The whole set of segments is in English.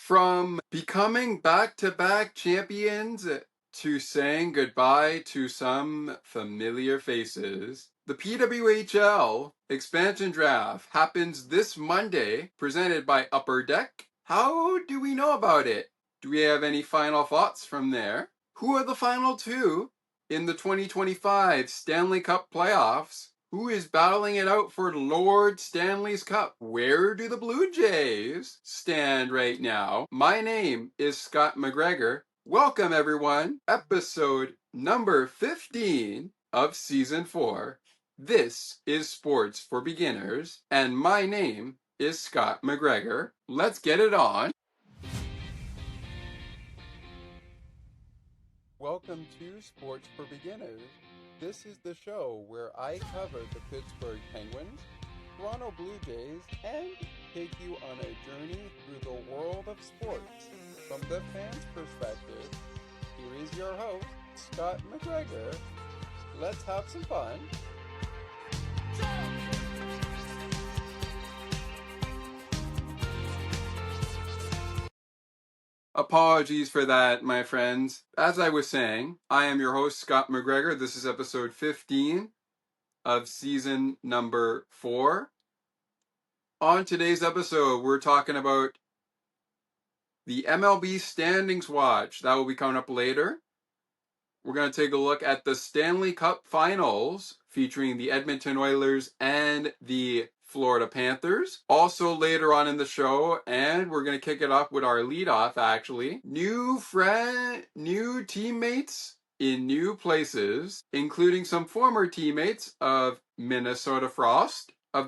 From becoming back-to-back champions to saying goodbye to some familiar faces, the PWHL Expansion Draft happens this Monday, presented by Upper Deck. How do we know about it? Do we have any final thoughts from there? Who are the final two in the 2025 Stanley Cup playoffs? Who is battling it out for Lord Stanley's Cup? Where do the Blue Jays stand right now? My name is Scott McGregor. Welcome, everyone. Episode number 15 of Season 4. This is Sports for Beginners, and my name is Scott McGregor. Let's get it on. Welcome to Sports for Beginners. This is the show where I cover the Pittsburgh Penguins, Toronto Blue Jays, and take you on a journey through the world of sports. From the fans' perspective, here is your host, Scott McGregor. Let's have some fun. Apologies for that, my friends. As I was saying, I am your host, Scott McGregor. This is episode 15 of season number 4. On today's episode, we're talking about the MLB Standings Watch. That will be coming up later. We're going to take a look at the Stanley Cup Finals featuring the Edmonton Oilers and the Florida Panthers. Also later on in the show, and we're going to kick it off with our leadoff, actually. New teammates in new places, including some former teammates of the Minnesota Frost in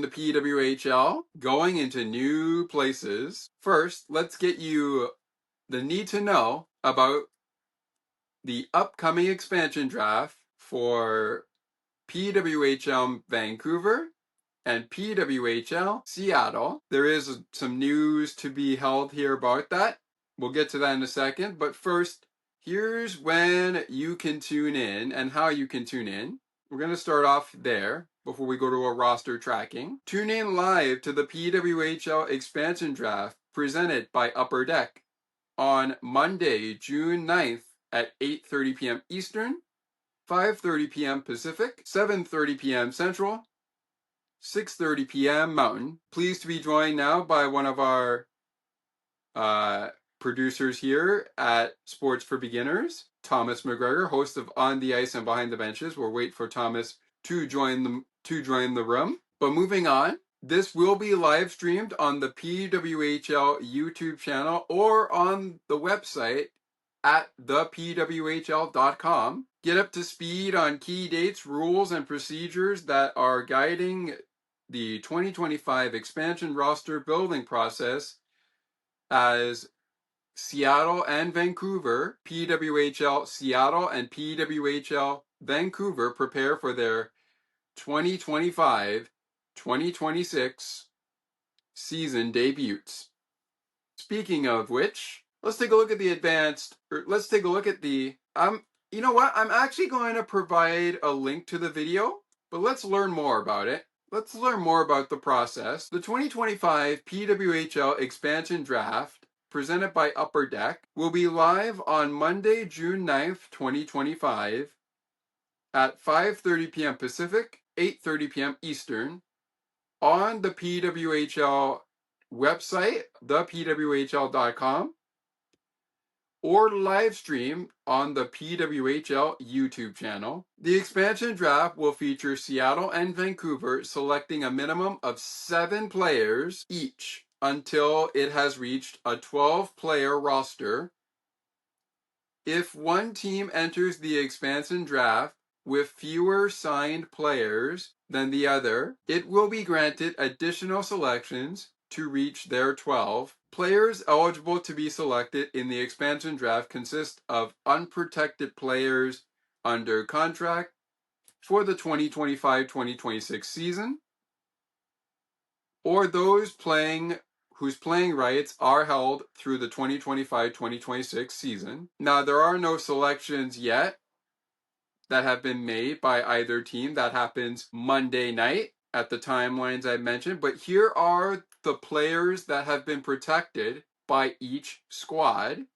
the PWHL, going into new places. First, let's get you the need to know about the upcoming expansion draft for PWHL Vancouver and PWHL Seattle. There is some news to be held here about that. We'll get to that in a second. But first, here's when you can tune in and how you can tune in. We're going to start off there before we go to a roster tracking. Tune in live to the PWHL Expansion Draft presented by Upper Deck on Monday, June 9th at 8:30 p.m. Eastern, 5:30 p.m. Pacific, 7:30 p.m. Central, 6:30 p.m. Mountain. Pleased to be joined now by one of our producers here at Sports for Beginners, Thomas McGregor, host of On the Ice and Behind the Benches. We'll wait for Thomas to join the room. But moving on, this will be live streamed on the PWHL YouTube channel or on the website at thepwhl.com. Get up to speed on key dates, rules, and procedures that are guiding the 2025 expansion roster building process as Seattle and Vancouver, PWHL Seattle and PWHL Vancouver prepare for their 2025-2026 season debuts. Speaking of which, let's take a look at the you know what? I'm actually going to provide a link to the video, but let's learn more about it. Let's learn more about the process. The 2025 PWHL Expansion Draft, presented by Upper Deck, will be live on Monday, June 9th, 2025 at 5:30 p.m. Pacific, 8:30 p.m. Eastern on the PWHL website, thepwhl.com, or live stream on the PWHL YouTube channel. The expansion draft will feature Seattle and Vancouver selecting a minimum of 7 players each until it has reached a 12-player roster. If one team enters the expansion draft with fewer signed players than the other, it will be granted additional selections to reach their 12. Players eligible to be selected in the expansion draft consist of unprotected players under contract for the 2025-2026 season, or those whose playing rights are held through the 2025-2026 season. Now, there are no selections yet that have been made by either team. That happens Monday night at the timelines I mentioned, but here are the players that have been protected by each squad.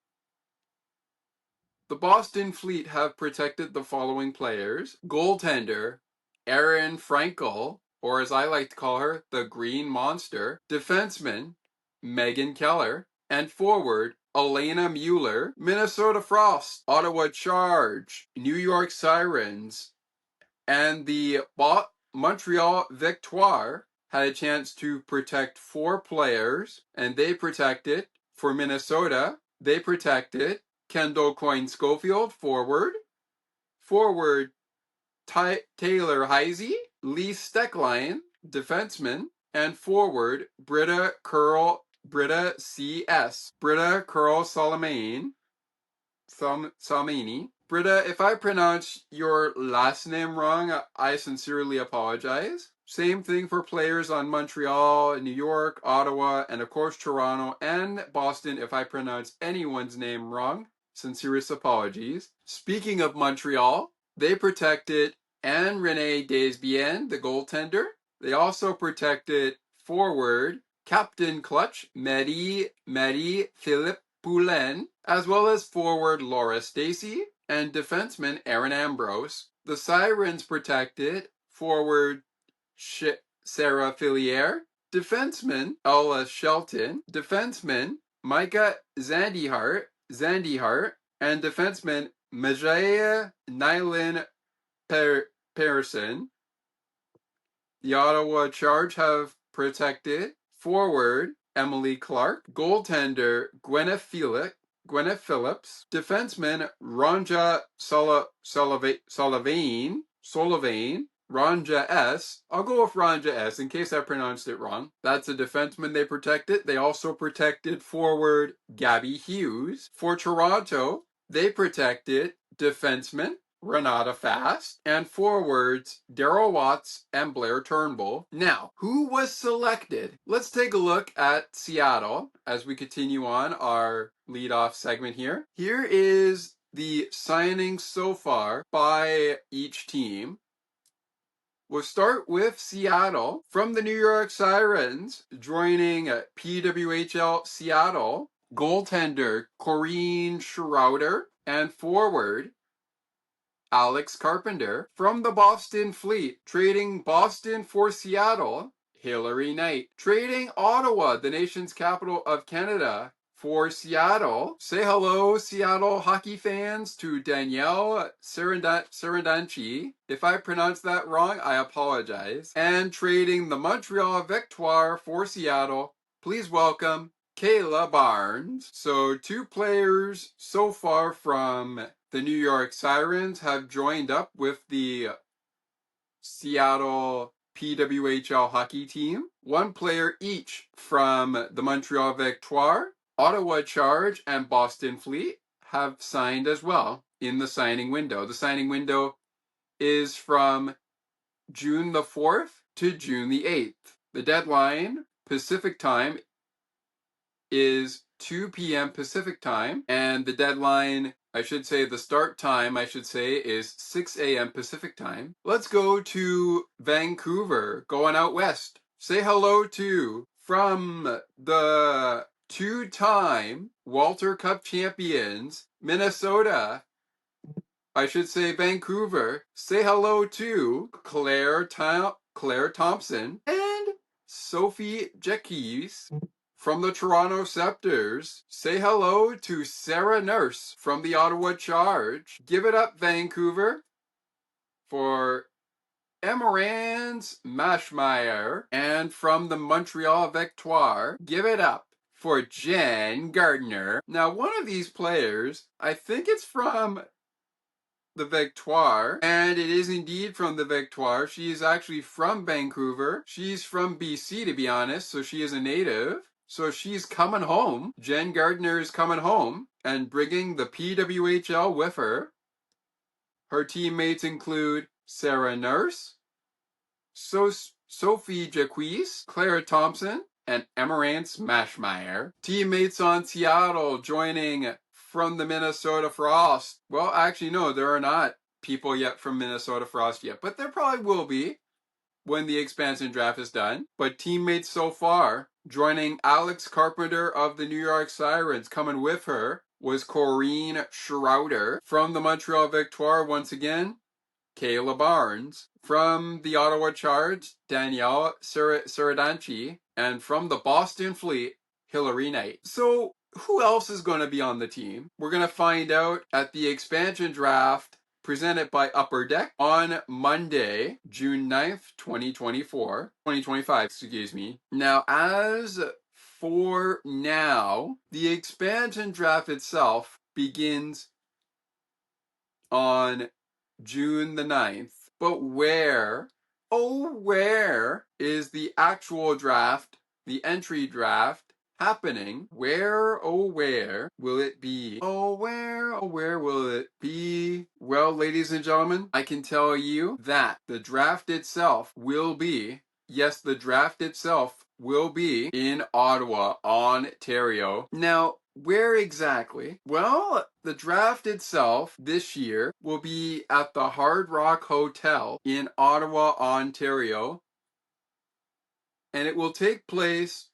The Boston Fleet have protected the following players. Goaltender, Erin Frankel, or as I like to call her, the Green Monster. Defenseman, Megan Keller. And forward, Elena Mueller. Minnesota Frost, Ottawa Charge, New York Sirens, and the Montreal Victoire had a chance to protect 4 players, and they protected, for Minnesota, they protected Kendall Coyne-Schofield, forward Taylor Heisey, Lee Steckline, defenseman, and forward Britta Curl Salmini. Britta, if I pronounce your last name wrong, I sincerely apologize. Same thing for players on Montreal, New York, Ottawa, and of course Toronto and Boston. If I pronounce anyone's name wrong, sincerest apologies. Speaking of Montreal, they protected Anne-Renee Desbiens, the goaltender. They also protected forward Captain Clutch, Marie-Philippe Poulin, as well as forward Laura Stacey and defenseman Aaron Ambrose. The Sirens protected forward Sarah Fillier, defenseman Ella Shelton, defenseman Micah Zandihart, and defenseman Majaya Nylin Pearson. The Ottawa Charge have protected forward Emily Clark, goaltender Gwyneth Phillips, defenseman Ronja Solovane, Ronja S. I'll go with Ronja S. in case I pronounced it wrong. That's a defenseman they protected. They also protected forward Gabby Hughes. For Toronto, they protected defenseman Renata Fast, and forwards Daryl Watts and Blair Turnbull. Now, who was selected? Let's take a look at Seattle as we continue on our leadoff segment here. Here is the signings so far by each team. We'll start with Seattle. From the New York Sirens, joining PWHL Seattle, goaltender Corrine Schroeder, and forward Alex Carpenter. From the Boston Fleet, trading Boston for Seattle, Hillary Knight. Trading Ottawa, the nation's capital of Canada, for Seattle. Say hello, Seattle hockey fans, to Danielle Serendanchi. If I pronounced that wrong, I apologize. And trading the Montreal Victoire for Seattle, please welcome Kayla Barnes. So 2 players so far from the New York Sirens have joined up with the Seattle PWHL hockey team. 1 player each from the Montreal Victoire, Ottawa Charge, and Boston Fleet have signed as well in the signing window. The signing window is from June the 4th to June the 8th. The deadline, Pacific time, is 2 p.m. Pacific time, and the deadline, the start time, is 6 a.m. Pacific time. Let's go to Vancouver, going out west. Say hello to, from the 2-time Walter Cup champions, Minnesota, Vancouver. Say hello to Claire Thompson and Sophie Jacques. From the Toronto Scepters, say hello to Sarah Nurse from the Ottawa Charge. Give it up, Vancouver, for Emerance Mashmeyer. And from the Montreal Victoire, give it up for Jen Gardner. Now, one of these players, I think it's from the Victoire, and it is indeed from the Victoire. She is actually from Vancouver. She's from BC, to be honest, so she is a native. So she's coming home. Jen Gardner is coming home and bringing the PWHL with her. Her teammates include Sarah Nurse, Sophie Jacques, Claire Thompson, and Emerance Mashmeyer. Teammates on Seattle joining from the Minnesota Frost. Well, actually, no, there are not people yet from Minnesota Frost yet, but there probably will be when the expansion draft is done. But teammates so far, Joining Alex Carpenter of the New York Sirens, coming with her was Corrine Schroeder. From the Montreal Victoire, once again, Kayla Barnes. From the Ottawa Charge, Danielle Saradanchi. And from the Boston Fleet, Hillary Knight. So, who else is going to be on the team? We're going to find out at the expansion draft presented by Upper Deck on Monday, June 9th, 2025, excuse me. Now, as for now, the expansion draft itself begins on June the 9th. But where is the actual draft, the entry draft happening? Where will it be? Where will it be? Well, ladies and gentlemen, I can tell you that the draft itself will be, yes, the draft itself will be in Ottawa, Ontario. Now, where exactly? Well, the draft itself this year will be at the Hard Rock Hotel in Ottawa, Ontario, and it will take place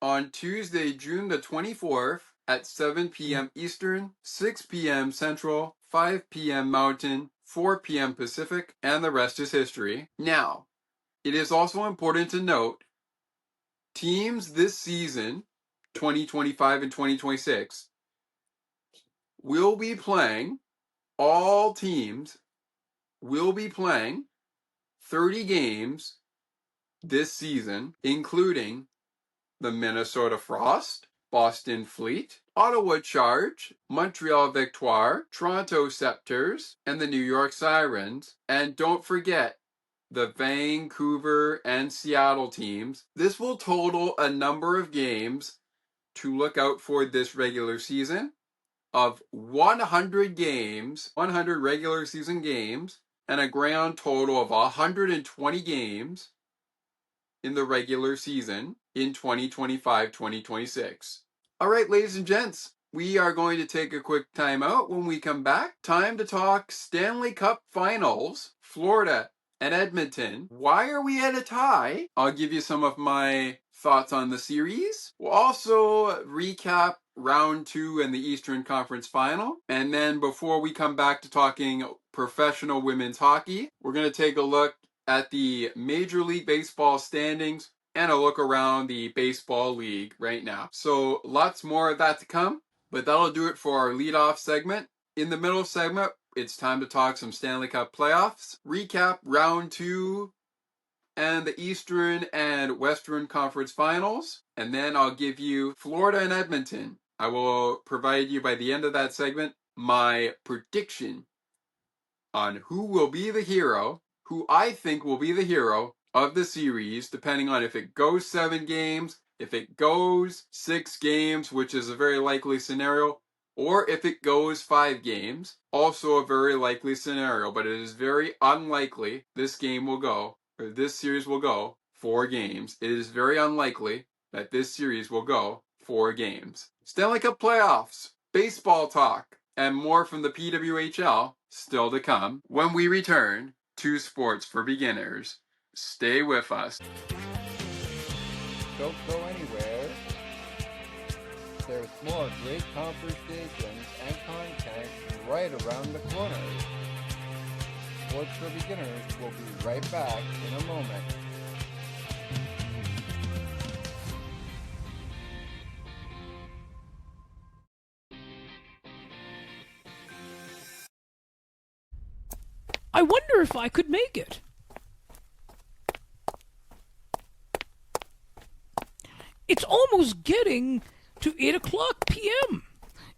on Tuesday, June the 24th at 7 p.m. Eastern, 6 p.m. Central, 5 p.m. Mountain, 4 p.m. Pacific, and the rest is history. Now, it is also important to note, teams this season, 2025 and 2026, will be playing, all teams will be playing 30 games this season, including the Minnesota Frost, Boston Fleet, Ottawa Charge, Montreal Victoire, Toronto Scepters, and the New York Sirens. And don't forget the Vancouver and Seattle teams. This will total a number of games to look out for this regular season of 100 games, 100 regular season games, and a grand total of 120 games in the regular season in 2025-2026. All right, ladies and gents, we are going to take a quick time out. When we come back, time to talk Stanley Cup Finals, Florida and Edmonton. Why are we at a tie? I'll give you some of my thoughts on the series. We'll also recap round 2 and the Eastern Conference Final. And then before we come back to talking professional women's hockey, we're going to take a look at the Major League Baseball standings and a look around the baseball league right now. So lots more of that to come, but that'll do it for our leadoff segment. In the middle segment, it's time to talk some Stanley Cup playoffs, recap round 2 and the Eastern and Western Conference Finals, and then I'll give you Florida and Edmonton. I will provide you by the end of that segment my prediction on who will be the hero, who I think will be the hero of the series, depending on if it goes 7 games, if it goes 6 games, which is a very likely scenario, or if it goes 5 games, also a very likely scenario, but it is very unlikely this series will go 4 games. It is very unlikely that this series will go 4 games. Stanley Cup playoffs, baseball talk, and more from the PWHL still to come when we return to Sports for Beginners. Stay with us. Don't go anywhere. There's more great conversations and content right around the corner. Sports for Beginners will be right back in a moment. I wonder if I could make it. It's almost getting to 8 o'clock p.m.,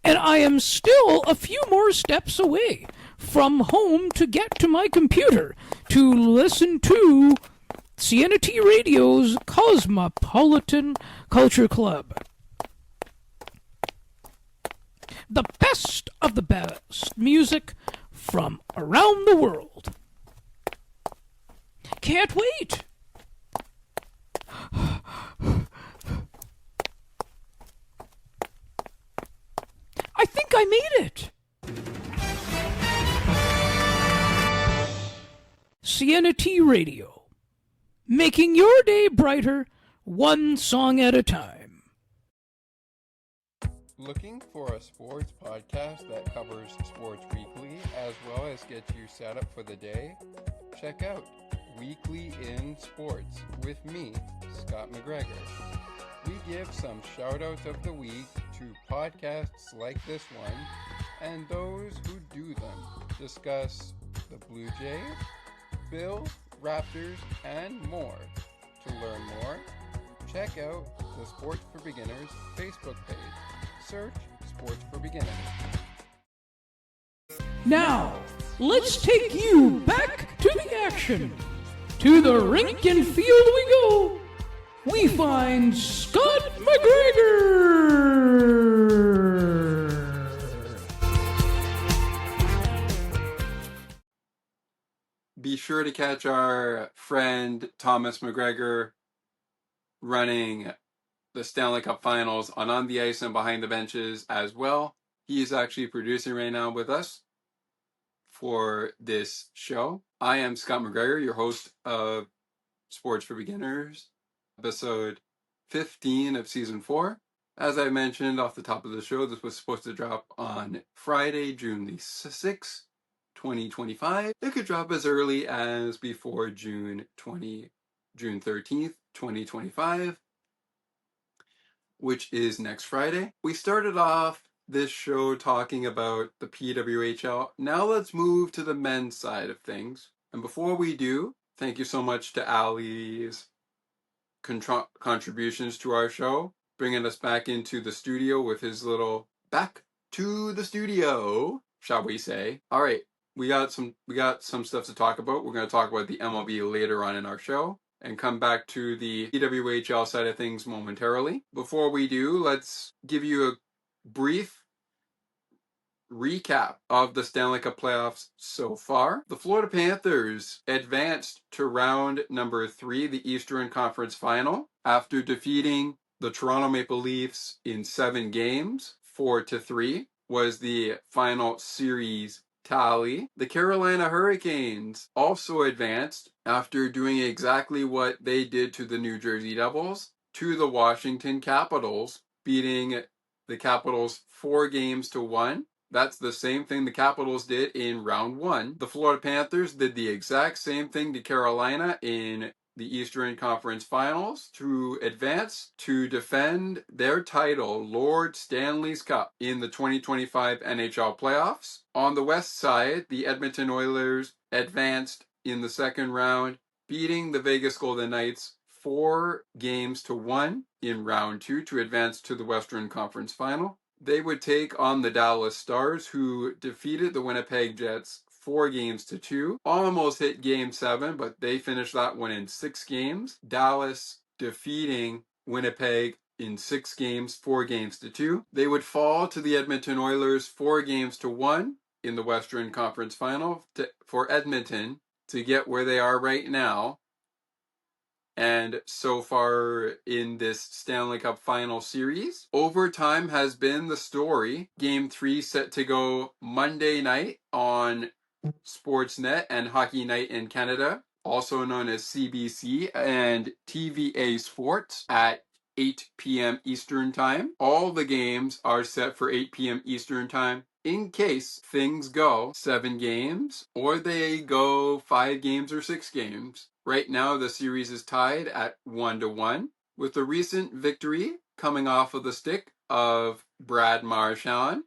and I am still a few more steps away from home to get to my computer to listen to CNT Radio's Cosmopolitan Culture Club. The best of the best music from around the world. Can't wait. I think I made it. CNT Radio, making your day brighter one song at a time. Looking for a sports podcast that covers sports weekly as well as gets you set up for the day? Check out Weekly in Sports with me, Scott McGregor. We give some shout-outs of the week to podcasts like this one and those who do them. Discuss the Blue Jays, Bills, Raptors, and more. To learn more, check out the Sports for Beginners Facebook page. Search Sports for Beginners. Now, let's take you back to the action. To the rink and field we go. We find Scott McGregor. Be sure to catch our friend Thomas McGregor running the Stanley Cup Finals on the ice and behind the benches as well. He is actually producing right now with us for this show. I am Scott McGregor, your host of Sports for Beginners, episode 15 of season 4. As I mentioned off the top of the show, this was supposed to drop on Friday, June the 6th, 2025. It could drop as early as before June 13th, 2025, which is next Friday. We started off this show talking about the PWHL. Now let's move to the men's side of things. And before we do, thank you so much to Ali's contributions to our show, bringing us back into the studio with his little back to the studio, shall we say. All right, we got some stuff to talk about. We're going to talk about the MLB later on in our show and come back to the PWHL side of things momentarily. Before we do, let's give you a brief recap of the Stanley Cup playoffs so far. The Florida Panthers advanced to round number 3, the Eastern Conference Final, after defeating the Toronto Maple Leafs in 7 games. 4-3 was the final series tally. The Carolina Hurricanes also advanced after doing exactly what they did to the New Jersey Devils, to the Washington Capitals, beating the Capitals 4-1. That's the same thing the Capitals did in round 1. The Florida Panthers did the exact same thing to Carolina in the Eastern Conference Finals to advance to defend their title, Lord Stanley's Cup, in the 2025 NHL playoffs. On the west side, the Edmonton Oilers advanced in the second round, beating the Vegas Golden Knights 4-1 in round 2 to advance to the Western Conference Final. They would take on the Dallas Stars, who defeated the Winnipeg Jets 4-2. Almost hit Game 7, but they finished that one in 6 games. Dallas defeating Winnipeg in 6 games, 4-2. They would fall to the Edmonton Oilers 4-1 in the Western Conference Final for Edmonton to get where they are right now. And so far in this Stanley Cup Final series, overtime has been the story. Game 3 set to go Monday night on Sportsnet and Hockey Night in Canada, also known as CBC and TVA Sports, at 8 p.m. Eastern Time. All the games are set for 8 p.m. Eastern Time in case things go 7 games or they go 5 games or 6 games. Right now, the series is tied at 1-1, with the recent victory coming off of the stick of Brad Marchand,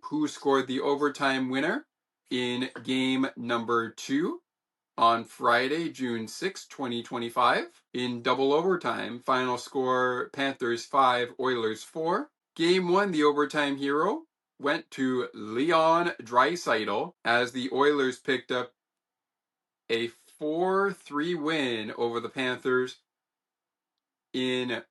who scored the overtime winner in game number 2 on Friday, June 6, 2025. In double overtime, final score Panthers 5, Oilers 4. Game 1, the overtime hero went to Leon Draisaitl as the Oilers picked up a 4-3 win over the Panthers in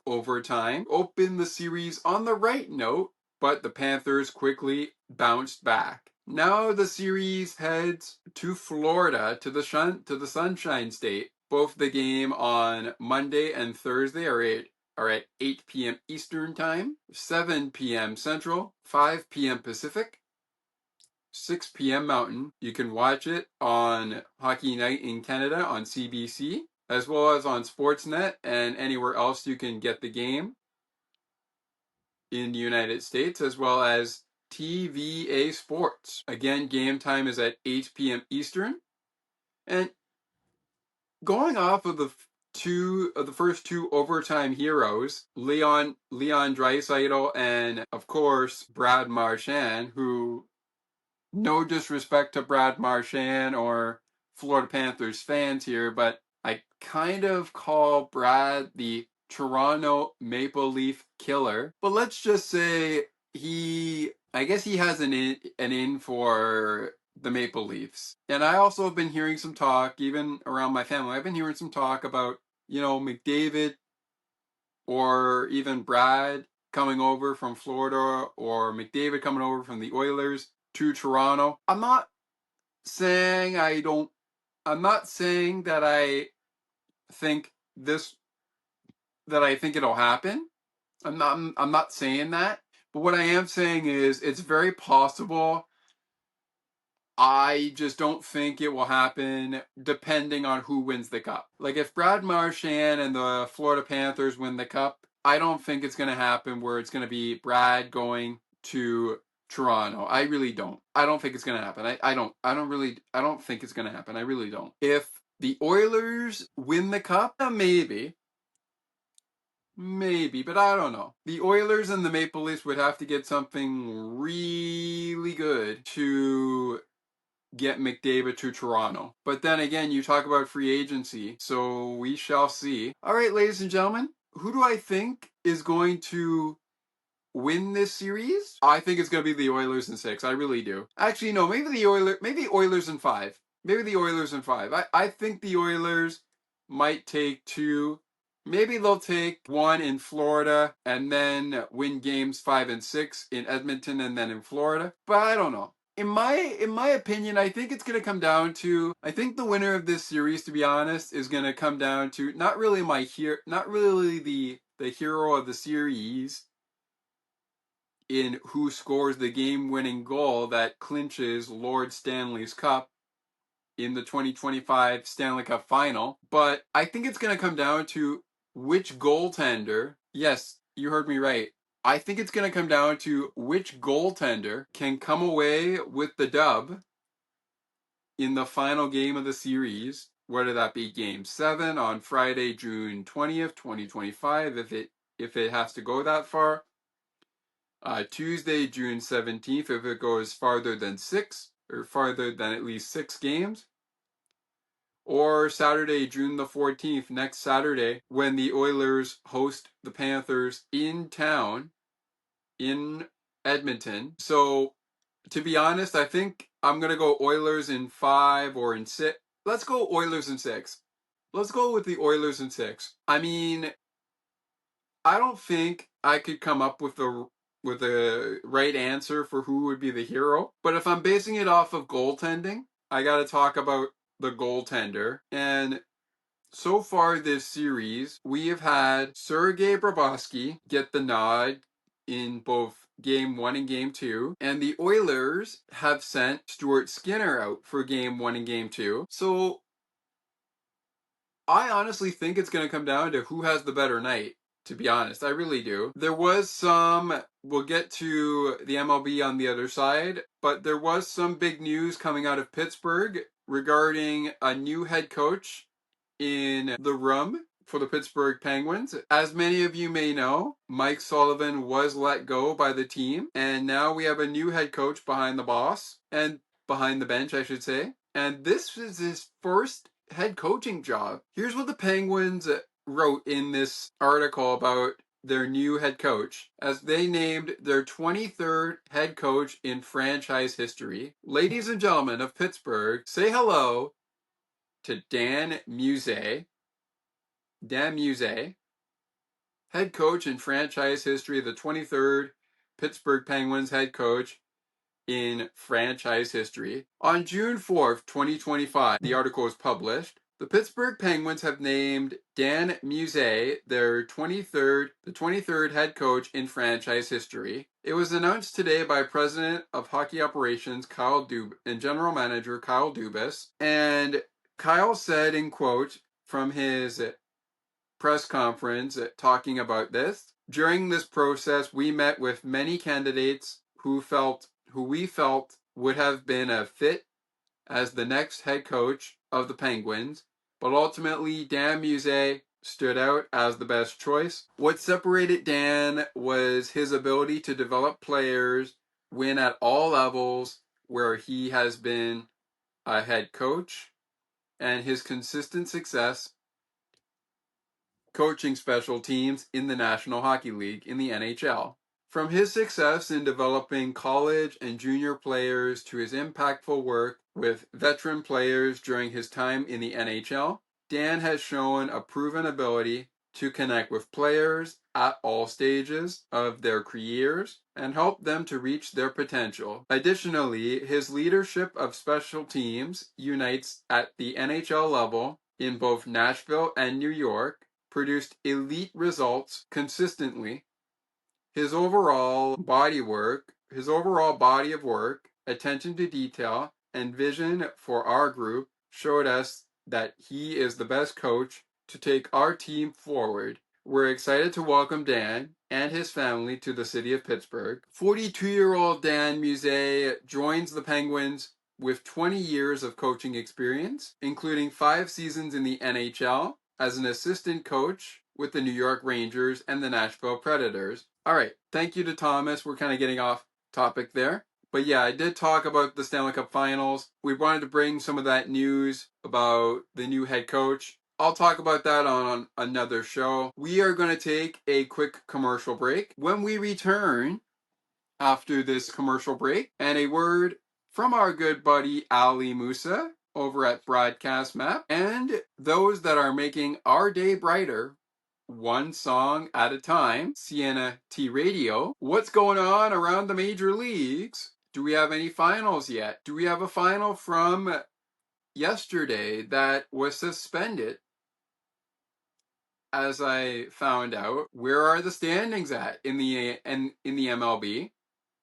overtime. Opened the series on the right note, but the Panthers quickly bounced back. Now the series heads to Florida, to the Sunshine State. Both the game on Monday and Thursday are at 8 p.m. Eastern Time, 7 p.m. Central, 5 p.m. Pacific, 6 p.m. Mountain. You can watch it on Hockey Night in Canada on CBC, as well as on Sportsnet and anywhere else you can get the game in the United States, as well as TVA Sports. Again, game time is at 8 p.m. Eastern. And going off of the first two overtime heroes, Leon Draisaitl and of course Brad Marchand, who, no disrespect to Brad Marchand or Florida Panthers fans here, but I kind of call Brad the Toronto Maple Leaf killer. But let's just say I guess he has an in for the Maple Leafs. And I also have been hearing some talk, even around my family, I've been hearing some talk about, McDavid or even Brad coming over from Florida, or McDavid coming over from the Oilers to Toronto. I'm not saying that I think it'll happen. I'm not saying that. But what I am saying is it's very possible. I just don't think it will happen depending on who wins the cup. Like, if Brad Marchand and the Florida Panthers win the cup, I don't think it's going to happen where it's going to be Brad going to Toronto. I really don't. I don't think it's going to happen. I don't think it's going to happen. I really don't. If the Oilers win the cup, maybe, but I don't know. The Oilers and the Maple Leafs would have to get something really good to get McDavid to Toronto. But then again, you talk about free agency, so we shall see. All right, ladies and gentlemen, who do I think is going to win this series? I think it's going to be the Oilers in 6. I really do. Actually, no, maybe Oilers in 5. Maybe the Oilers in 5. I think the Oilers might take 2. Maybe they'll take 1 in Florida and then win games 5 and 6 in Edmonton and then in Florida. But I don't know. In my opinion, I think it's going to come down to, I think the winner of this series, to be honest, is going to come down to not really the hero of the series in who scores the game-winning goal that clinches Lord Stanley's Cup in the 2025 Stanley Cup Final, but I think it's going to come down to which goaltender, yes, you heard me right, I think it's going to come down to which goaltender can come away with the dub in the final game of the series, whether that be Game 7 on Friday, June 20th, 2025, if it has to go that far, Tuesday, June 17th, if it goes farther than 6, or farther than at least 6 games, or Saturday, June the 14th, next Saturday, when the Oilers host the Panthers in town, in Edmonton. So, to be honest, I think I'm going to go Oilers in 5 or in 6. Let's go Oilers in 6. Let's go with the Oilers in 6. I mean, I don't think I could come up with a right answer for who would be the hero. But if I'm basing it off of goaltending, I got to talk about the goaltender. And so far this series, we have had Sergei Bobrovsky get the nod in both Game 1 and Game 2. And the Oilers have sent Stuart Skinner out for Game 1 and Game 2. So I honestly think it's going to come down to who has the better night. To be honest, I really do. There was some, we'll get to the MLB on the other side, but there was some big news coming out of Pittsburgh regarding a new head coach in the room for the Pittsburgh Penguins. As many of you may know, Mike Sullivan was let go by the team, and now we have a new head coach behind the bench, I should say. And this is his first head coaching job. Here's what the Penguins wrote in this article about their new head coach, as they named their 23rd head coach in franchise history. Ladies and gentlemen of Pittsburgh, say hello to Dan Muse. Dan Muse, head coach in franchise history, the 23rd Pittsburgh Penguins head coach in franchise history. On June 4th, 2025, the article was published. The Pittsburgh Penguins have named Dan Muse their 23rd head coach in franchise history. It was announced today by President of Hockey Operations and General Manager Kyle Dubas. And Kyle said, in quote, from his press conference talking about this. During this process, we met with many candidates who we felt would have been a fit as the next head coach of the Penguins, but ultimately Dan Musée stood out as the best choice. What separated Dan was his ability to develop players, win at all levels where he has been a head coach, and his consistent success coaching special teams in the National Hockey League in the NHL. From his success in developing college and junior players to his impactful work with veteran players during his time in the NHL, Dan has shown a proven ability to connect with players at all stages of their careers and help them to reach their potential. Additionally, his leadership of special teams unites at the NHL level in both Nashville and New York, produced elite results consistently. His overall body of work, attention to detail, and vision for our group showed us that he is the best coach to take our team forward. We're excited to welcome Dan and his family to the city of Pittsburgh. 42-year-old Dan Musée joins the Penguins with 20 years of coaching experience, including 5 seasons in the NHL as an assistant coach with the New York Rangers and the Nashville Predators. All right, thank you to Thomas. We're kind of getting off topic there. But yeah, I did talk about the Stanley Cup Finals. We wanted to bring some of that news about the new head coach. I'll talk about that on another show. We are going to take a quick commercial break. When we return after this commercial break, and a word from our good buddy Ali Musa over at Broadcast Map, and those that are making our day brighter, one song at a time, Sienna T Radio. What's going on around the major leagues? Do we have any finals yet? Do we have a final from yesterday that was suspended? As I found out, where are the standings at in the MLB?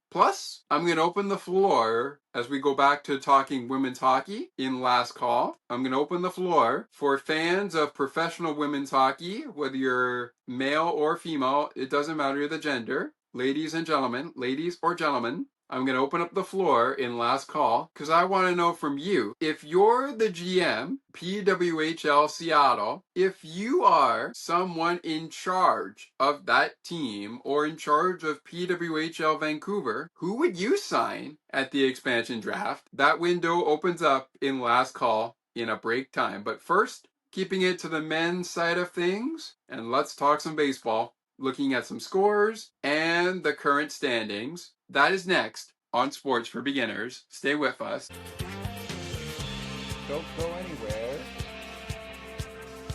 Plus, I'm going to open the floor as we go back to talking women's hockey in last call. I'm going to open the floor for fans of professional women's hockey, whether you're male or female, it doesn't matter the gender. Ladies or gentlemen, I'm going to open up the floor in last call because I want to know from you, if you're the GM, PWHL Seattle, if you are someone in charge of that team or in charge of PWHL Vancouver, who would you sign at the expansion draft? That window opens up in last call in a break time. But first, keeping it to the men's side of things, and let's talk some baseball, looking at some scores and the current standings. That is next on Sports for Beginners. Stay with us. Don't go anywhere.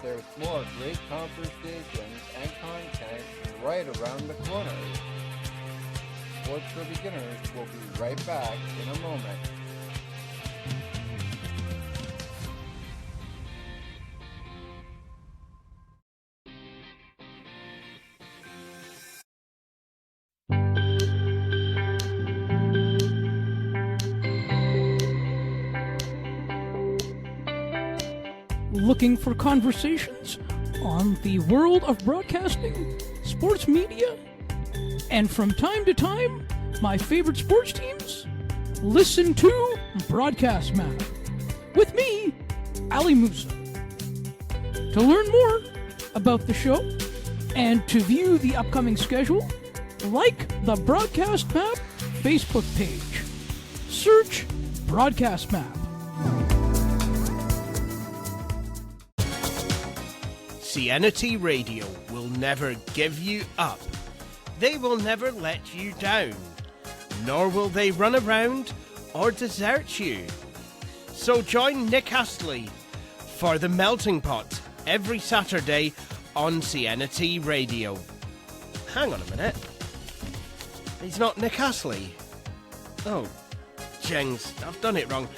There's more great conversations and content right around the corner. Sports for Beginners will be right back in a moment. Looking for conversations on the world of broadcasting, sports media, and from time to time, my favorite sports teams? Listen to Broadcast Map with me, Ali Musa. To learn more about the show and to view the upcoming schedule, like the Broadcast Map Facebook page. Search Broadcast Map. CNT Radio will never give you up. They will never let you down. Nor will they run around or desert you. So join Nick Astley for The Melting Pot every Saturday on CNT Radio. Hang on a minute. He's not Nick Astley. Oh, jings, I've done it wrong.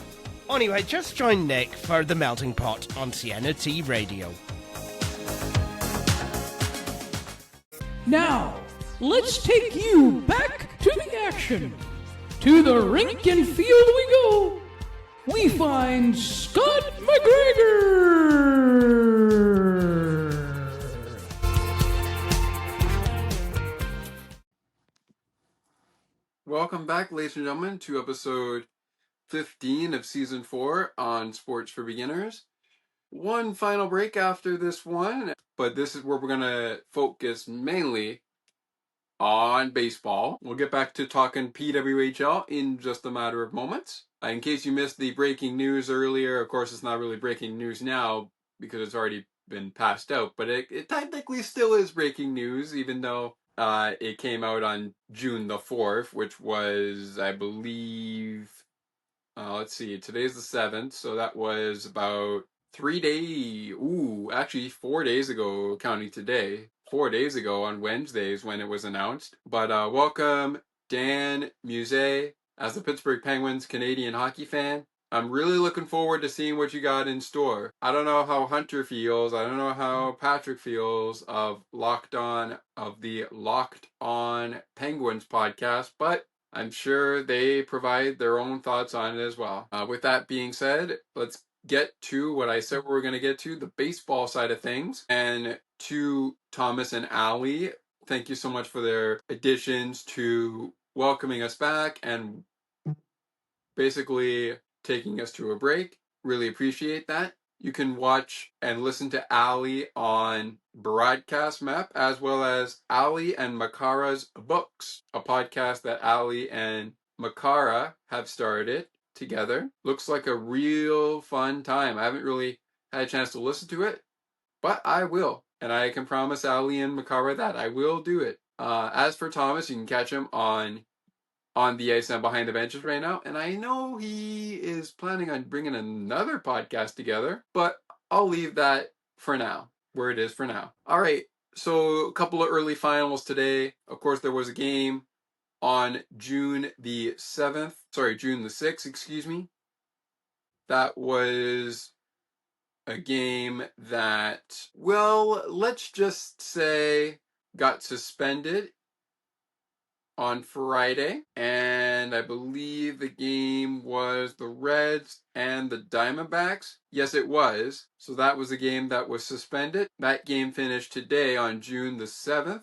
Anyway, just join Nick for The Melting Pot on CNT Radio. Now, let's take you back to the action. To the rink and field we go. we find Scott McGregor. Welcome back, ladies and gentlemen, to episode 15 of season 4 on Sports for Beginners. One final break after this one, but this is where we're going to focus mainly on baseball. We'll get back to talking PWHL in just a matter of moments. In case you missed the breaking news earlier, of course it's not really breaking news now because it's already been passed out, but it technically still is breaking news, even though it came out on June the 4th, which was, I believe, let's see, today's the 7th, so that was about 4 days ago, counting today. 4 days ago on Wednesdays when it was announced. But welcome, Dan Muse, as a Pittsburgh Penguins Canadian hockey fan. I'm really looking forward to seeing what you got in store. I don't know how Hunter feels. I don't know how Patrick feels of the Locked On Penguins podcast, but I'm sure they provide their own thoughts on it as well. With that being said, let's get to what I said we were going to get to, the baseball side of things. And to Thomas and Allie, thank you so much for their additions to welcoming us back and basically taking us to a break. Really appreciate that. You can watch and listen to Allie on Broadcast Map, as well as Allie and Makara's Books, a podcast that Allie and Makara have started together. Looks like a real fun time. I haven't really had a chance to listen to it, but I will. And I can promise Allie and Makara that I will do it. As for Thomas, you can catch him on the ice and behind the benches right now, and I know he is planning on bringing another podcast together, but I'll leave that for now, where it is for now. All right, so a couple of early finals today. Of course, there was a game on June the 6th, excuse me. That was a game that, well, let's just say got suspended on Friday, and I believe the game was the Reds and the Diamondbacks. Yes, it was. So that was a game that was suspended. That game finished today on June the 7th,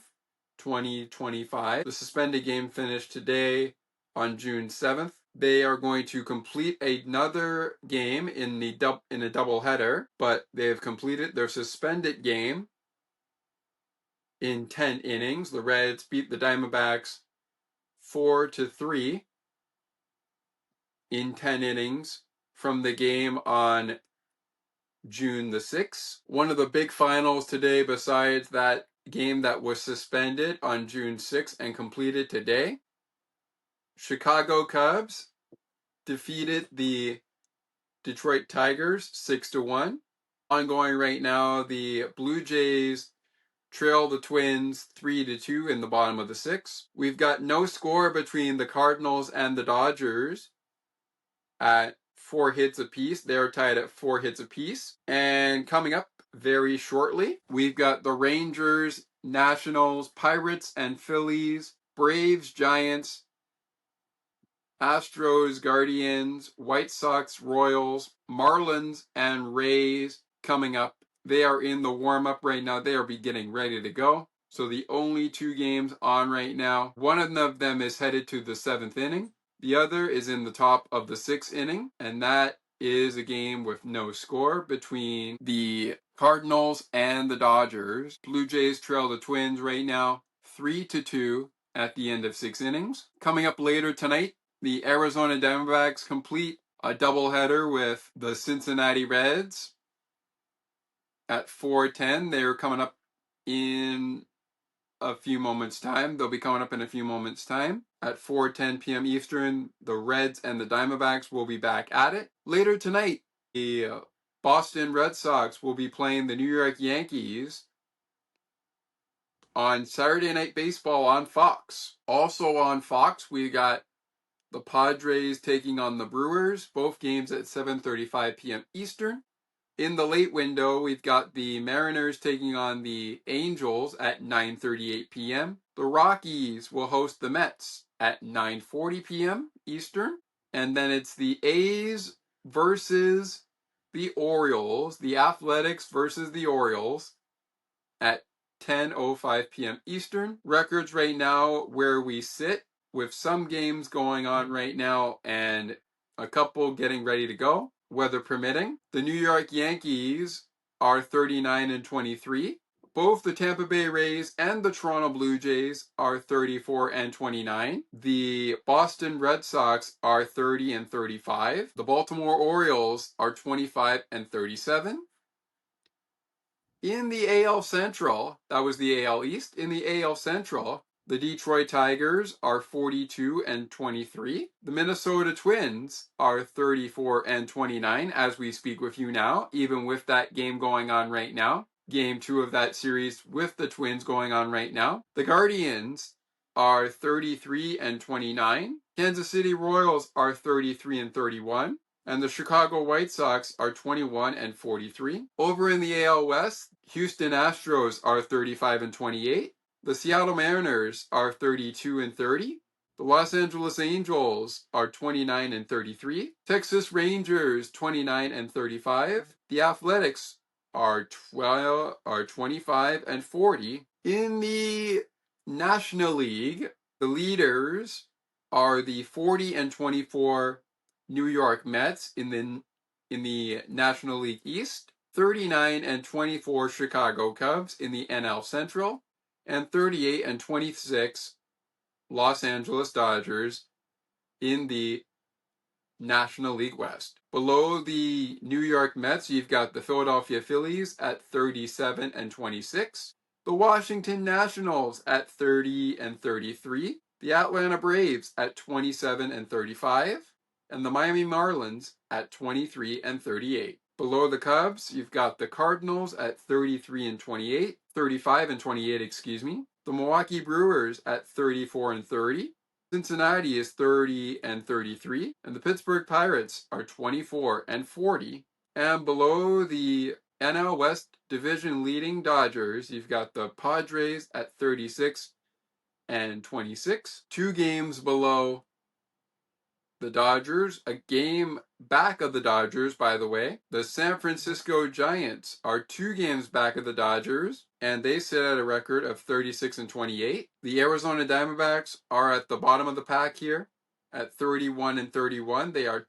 2025. The suspended game finished today on June 7th. They are going to complete another game in a doubleheader, but they have completed their suspended game in 10 innings. The Reds beat the Diamondbacks 4-3 in 10 innings from the game on June the 6th. One of the big finals today, besides that game that was suspended on June 6th and completed today, Chicago Cubs defeated the Detroit Tigers 6-1. Ongoing right now, the Blue Jays trail the Twins 3-2 in the bottom of the 6th. We've got no score between the Cardinals and the Dodgers at 4 hits apiece. They're tied at 4 hits apiece. And coming up very shortly, we've got the Rangers, Nationals, Pirates and Phillies, Braves, Giants, Astros, Guardians, White Sox, Royals, Marlins, and Rays coming up. They are in the warm-up right now. They are getting ready to go. So the only 2 games on right now, one of them is headed to the 7th inning. The other is in the top of the 6th inning, and that is a game with no score between the Cardinals and the Dodgers. Blue Jays trail the Twins right now 3-2 at the end of 6 innings. Coming up later tonight, the Arizona Diamondbacks complete a doubleheader with the Cincinnati Reds at 4:10. They're coming up in a few moments' time. They'll be coming up in a few moments' time. At 4:10 p.m. Eastern, the Reds and the Diamondbacks will be back at it. Later tonight, the Boston Red Sox will be playing the New York Yankees on Saturday Night Baseball on Fox. Also on Fox, we got the Padres taking on the Brewers, both games at 7:35 p.m. Eastern. In the late window, we've got the Mariners taking on the Angels at 9:38 p.m. The Rockies will host the Mets at 9:40 p.m. Eastern. And then it's the A's versus the Orioles. The Athletics versus the Orioles at 10:05 p.m. Eastern. Records right now where we sit, with some games going on right now and a couple getting ready to go, weather permitting. The New York Yankees are 39-23. Both the Tampa Bay Rays and the Toronto Blue Jays are 34-29. The Boston Red Sox are 30-35. The Baltimore Orioles are 25-37. In the AL Central, that was the AL East. In the AL Central, the Detroit Tigers are 42-23. The Minnesota Twins are 34-29 as we speak with you now, even with that game going on right now. Game 2 of that series with the Twins going on right now. The Guardians are 33-29. Kansas City Royals are 33-31. And the Chicago White Sox are 21-43. Over in the AL West, Houston Astros are 35-28. The Seattle Mariners are 32-30. The Los Angeles Angels are 29-33. Texas Rangers 29-35. The Athletics are 25-40. In the National League, the leaders are the 40-24 New York Mets in the National League East, 39-24 Chicago Cubs in the NL Central, and 38-26 Los Angeles Dodgers in the National League West. Below the New York Mets, you've got the Philadelphia Phillies at 37-26, the Washington Nationals at 30-33, the Atlanta Braves at 27-35, and the Miami Marlins at 23-38. Below the Cubs, you've got the Cardinals at 35-28, the Milwaukee Brewers at 34-30, Cincinnati is 30-33, and the Pittsburgh Pirates are 24-40. And below the NL West division leading Dodgers, you've got the Padres at 36-26, 2 games below the Dodgers, a game back of the Dodgers, by the way. The San Francisco Giants are 2 games back of the Dodgers, and they sit at a record of 36-28. The Arizona Diamondbacks are at the bottom of the pack here at 31-31. They are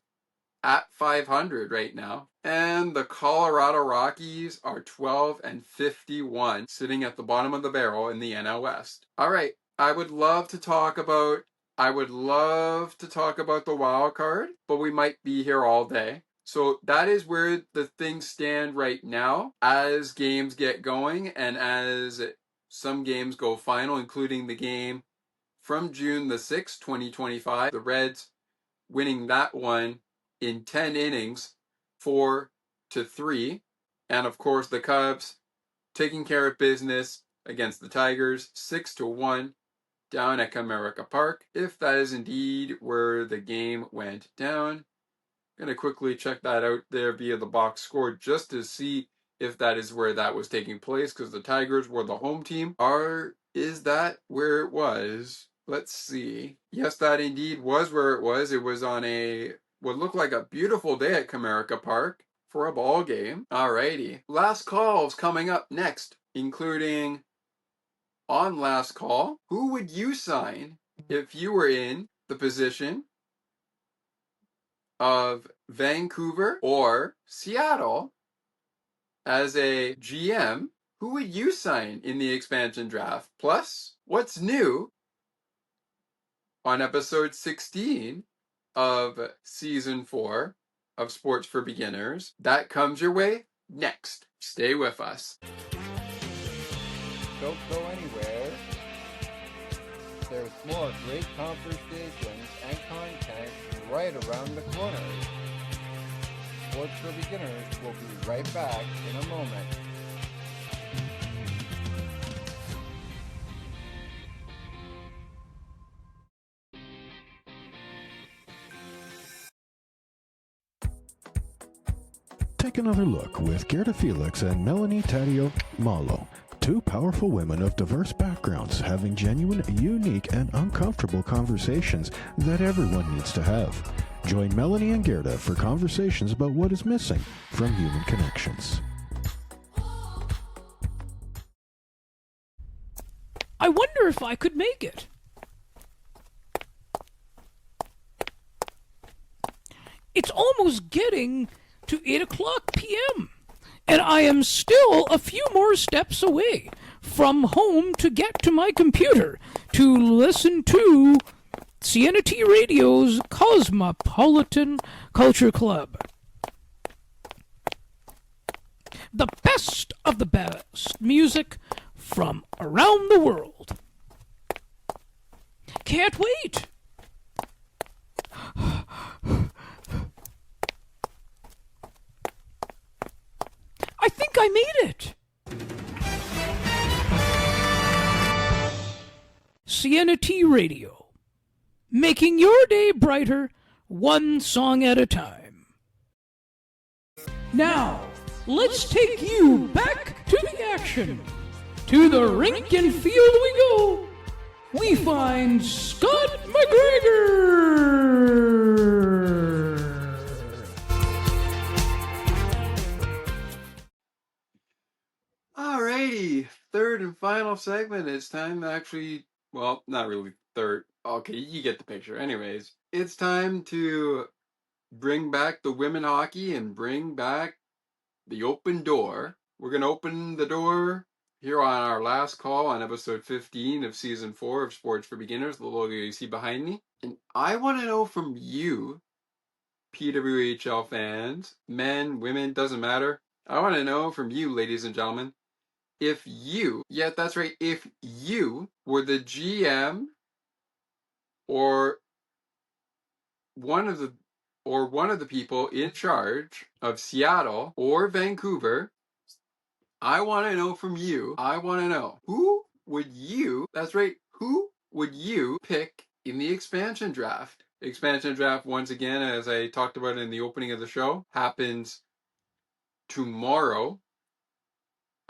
at 500 right now. And the Colorado Rockies are 12-51, sitting at the bottom of the barrel in the NL West. All right, I would love to talk about the wild card, but we might be here all day. So that is where the things stand right now as games get going and as some games go final, including the game from June the 6th, 2025. The Reds winning that one in 10 innings, 4-3. And of course, the Cubs taking care of business against the Tigers, 6-1. Down at Comerica Park, if that is indeed where the game went down. I'm going to quickly check that out there via the box score just to see if that is where that was taking place, because the Tigers were the home team. Is that where it was? Let's see. Yes, that indeed was where it was. It was on what looked like a beautiful day at Comerica Park for a ball game. Alrighty. Last calls coming up next, including on last call, who would you sign if you were in the position of Vancouver or Seattle as a GM? Who would you sign in the expansion draft? Plus, what's new on episode 16 of season 4 of Sports for Beginners? That comes your way next. Stay with us. Don't go anywhere. There's more great conversations and content right around the corner. Sports for Beginners will be right back in a moment. Take another look with Gerda Felix and Melanie Taddeo Malo. 2 powerful women of diverse backgrounds having genuine, unique, and uncomfortable conversations that everyone needs to have. Join Melanie and Gerda for conversations about what is missing from human connections. I wonder if I could make it. It's almost getting to 8 o'clock p.m., and I am still a few more steps away from home to get to my computer to listen to CNT Radio's Cosmopolitan Culture Club. The best of the best music from around the world. Can't wait. I think I made it. CNT Radio, making your day brighter, one song at a time. Now, let's take you back to the action. To the rink and field we go. We find Scott McGregor. Alrighty, third and final segment. It's time to actually, well, not really third. Okay, you get the picture. Anyways, it's time to bring back the women hockey and bring back the open door. We're going to open the door here on our last call on episode 15 of season 4 of Sports for Beginners, the logo you see behind me. And I want to know from you, PWHL fans, men, women, doesn't matter. I want to know from you, ladies and gentlemen, if you, yeah, that's right, if you were the GM or one of the people in charge of Seattle or Vancouver, I want to know from you. I want to know who would you pick in the expansion draft? Expansion draft, once again, as I talked about in the opening of the show, happens tomorrow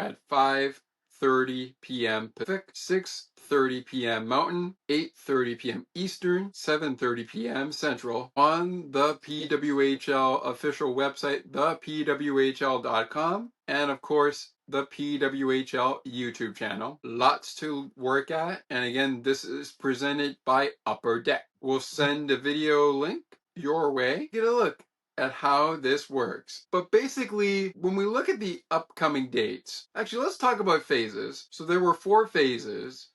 at 5:30 p.m. Pacific, 6:30 p.m. Mountain, 8:30 p.m. Eastern, 7:30 p.m. Central on the PWHL official website, thepwhl.com, and of course, the PWHL YouTube channel. Lots to work at, and again, this is presented by Upper Deck. We'll send a video link your way. Get a look at how this works. But basically, when we look at the upcoming dates, actually, let's talk about phases. So there were 4 phases.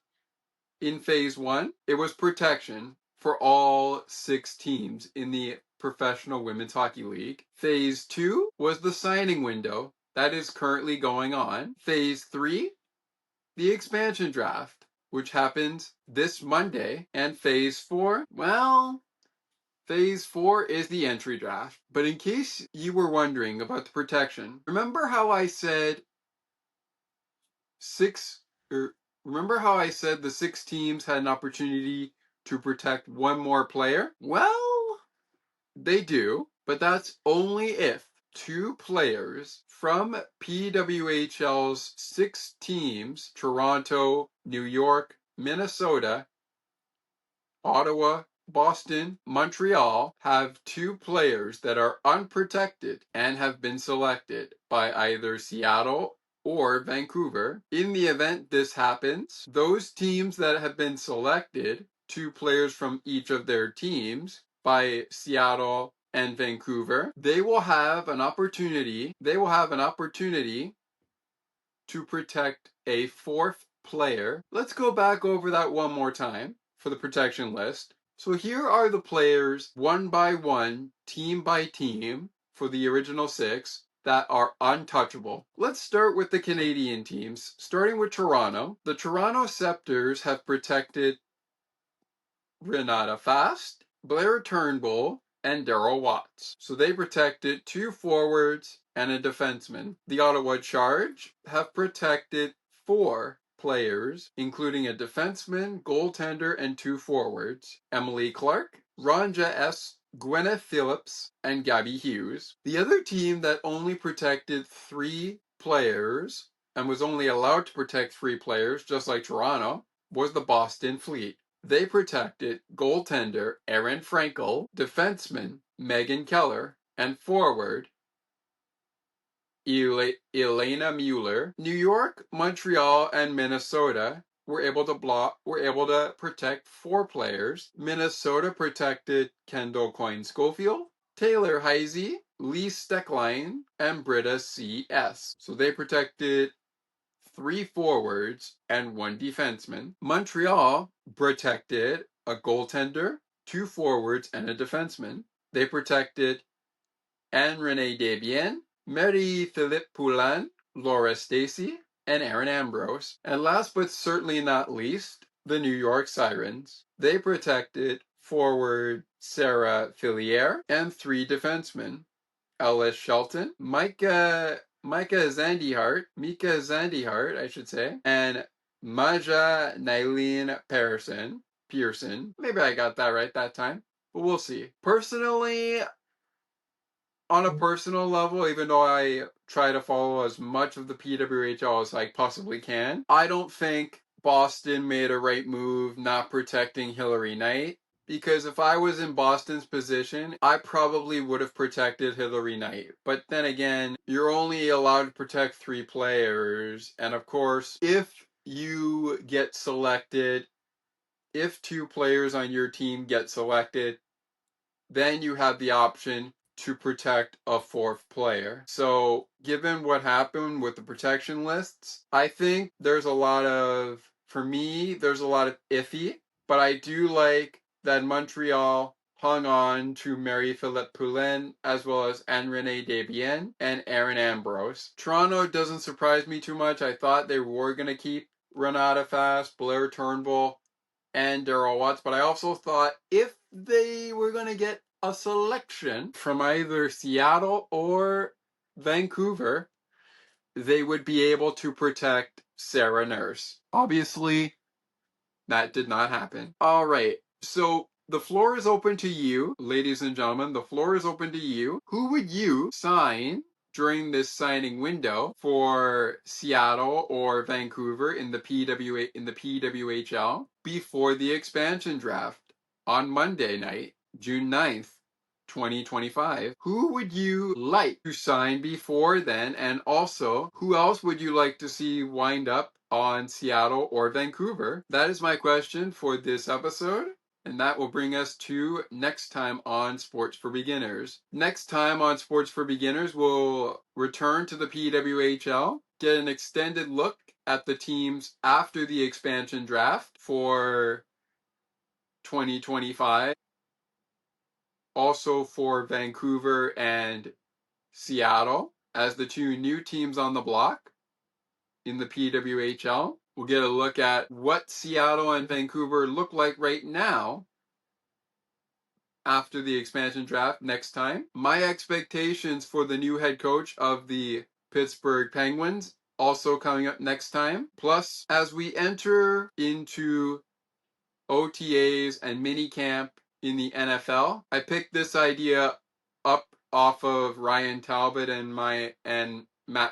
In phase 1, it was protection for all 6 teams in the Professional Women's Hockey League. Phase 2 was the signing window. That is currently going on. Phase 3, the expansion draft, which happens this Monday. And phase 4, well, phase 4 is the entry draft. But in case you were wondering about the protection, remember how I said the 6 teams had an opportunity to protect one more player? Well, they do, but that's only if 2 players from PWHL's 6 teams, Toronto, New York, Minnesota, Ottawa, Boston, Montreal, have 2 players that are unprotected and have been selected by either Seattle or Vancouver. In the event this happens, those teams that have been selected, 2 players from each of their teams by Seattle and Vancouver, they will have an opportunity to protect a 4th player. Let's go back over that one more time for the protection list. So here are the players, one by one, team by team, for the original 6 that are untouchable. Let's start with the Canadian teams, starting with Toronto. The Toronto Scepters have protected Renata Fast, Blair Turnbull, and Daryl Watts. So they protected 2 forwards and a defenseman. The Ottawa Charge have protected 4 players, including a defenseman, goaltender, and 2 forwards. Emily Clark, Ronja S., Gwyneth Phillips, and Gabby Hughes. The other team that only protected 3 players and was only allowed to protect 3 players, just like Toronto, was the Boston Fleet. They protected goaltender Aaron Frankel, defenseman Megan Keller, and forward Elena Mueller. New York, Montreal, and Minnesota were able to protect 4 players. Minnesota protected Kendall Coyne-Schofield, Taylor Heisey, Lee Steckline, and Britta C.S. So they protected 3 forwards and 1 defenseman. Montreal protected a goaltender, 2 forwards, and a defenseman. They protected Anne-Renee Desbiens, Marie-Philippe Poulin, Laura Stacey, and Aaron Ambrose. And last but certainly not least, the New York Sirens. They protected forward Sarah Fillier and 3 defensemen, Ellis Shelton, Mika Zandihart, I should say, and Maja Nylene Pearson. Maybe I got that right that time, but we'll see. Personally, on a personal level, even though I try to follow as much of the PWHL as I possibly can, I don't think Boston made a right move not protecting Hillary Knight. Because if I was in Boston's position, I probably would have protected Hillary Knight. But then again, you're only allowed to protect 3 players. And of course, if you get selected, if 2 players on your team get selected, then you have the option to protect a 4th player. So given what happened with the protection lists, I think there's a lot of iffy, but I do like that Montreal hung on to Marie-Philippe Poulin as well as Anne-Renee Desbiens and Aaron Ambrose. Toronto doesn't surprise me too much. I thought they were going to keep Renata Fast, Blair Turnbull, and Daryl Watts, but I also thought if they were going to get a selection from either Seattle or Vancouver, they would be able to protect Sarah Nurse. Obviously, that did not happen. All right, so the floor is open to you, ladies and gentlemen. The floor is open to you. Who would you sign during this signing window for Seattle or Vancouver in the PWHL before the expansion draft on Monday night, June 9th, 2025? Who would you like to sign before then? And also, who else would you like to see wind up on Seattle or Vancouver? That is my question for this episode. And that will bring us to next time on Sports for Beginners. Next time on Sports for Beginners, we'll return to the PWHL, get an extended look at the teams after the expansion draft for 2025. Also for Vancouver and Seattle as the 2 new teams on the block in the PWHL. We'll get a look at what Seattle and Vancouver look like right now after the expansion draft next time. My expectations for the new head coach of the Pittsburgh Penguins also coming up next time. Plus, as we enter into OTAs and minicamp in the NFL, I picked this idea up off of Ryan Talbot and Matt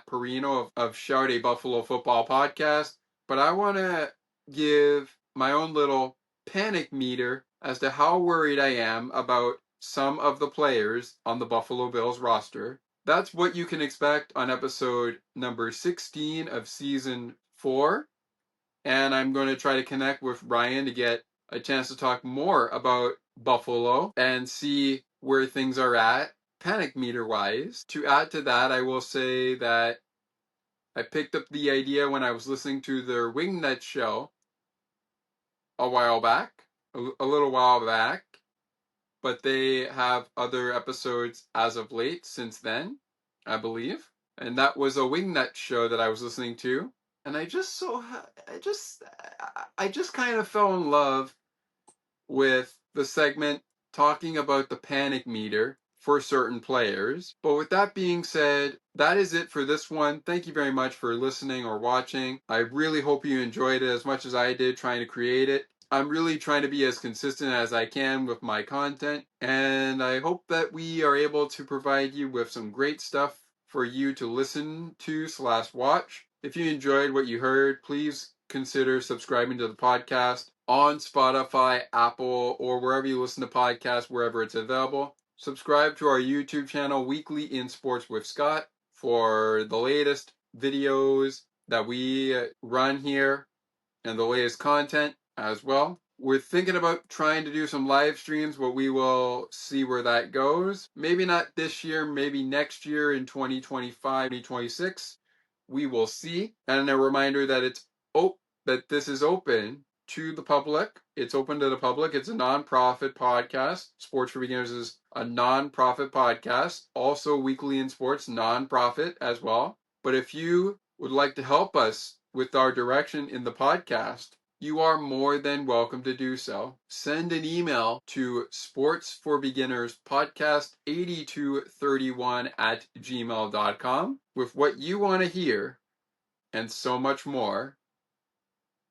Perino of Shout a Buffalo Football Podcast. But I want to give my own little panic meter as to how worried I am about some of the players on the Buffalo Bills roster. That's what you can expect on episode number 16 of season 4. And I'm going to try to connect with Ryan to get a chance to talk more about Buffalo and see where things are at panic meter wise. To add to that, I will say that I picked up the idea when I was listening to their Wingnut show a little while back, but they have other episodes as of late since then, I believe. And that was a Wingnut show that I was listening to. And I just kind of fell in love with the segment talking about the panic meter for certain players. But with that being said, that is it for this one. Thank you very much for listening or watching. I really hope you enjoyed it as much as I did trying to create it. I'm really trying to be as consistent as I can with my content, and I hope that we are able to provide you with some great stuff for you to listen to / watch. If you enjoyed what you heard, please consider subscribing to the podcast. on Spotify, Apple, or wherever you listen to podcasts, wherever it's available. Subscribe to our YouTube channel, Weekly in Sports with Scott, for the latest videos that we run here and the latest content as well. We're thinking about trying to do some live streams, but we will see where that goes. Maybe not this year, maybe next year in 2025, 2026. We will see. And a reminder that that this is open to the public. It's open to the public. It's a non-profit podcast. Sports for Beginners is a non-profit podcast. Also, Weekly in Sports, non-profit as well. But if you would like to help us with our direction in the podcast, you are more than welcome to do so. Send an email to sportsforbeginners podcast8231@gmail.com with what you want to hear and so much more.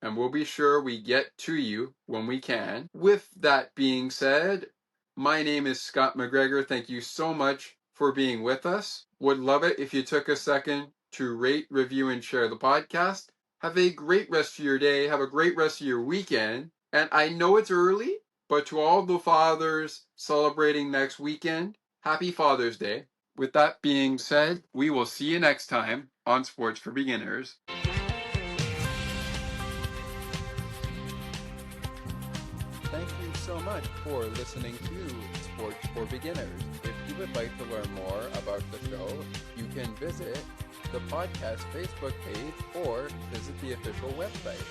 And we'll be sure we get to you when we can. With that being said, my name is Scott McGregor. Thank you so much for being with us. Would love it if you took a second to rate, review, and share the podcast. Have a great rest of your day. Have a great rest of your weekend. And I know it's early, but to all the fathers celebrating next weekend, happy Father's Day. With that being said, we will see you next time on Sports for Beginners. Thank you so much for listening to Sports for Beginners. If you would like to learn more about the show, you can visit the podcast Facebook page or visit the official website.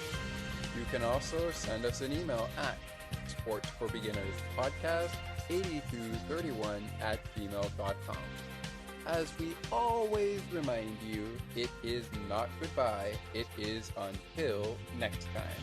You can also send us an email at sportsforbeginnerspodcast8231@gmail.com. As we always remind you, it is not goodbye, it is until next time.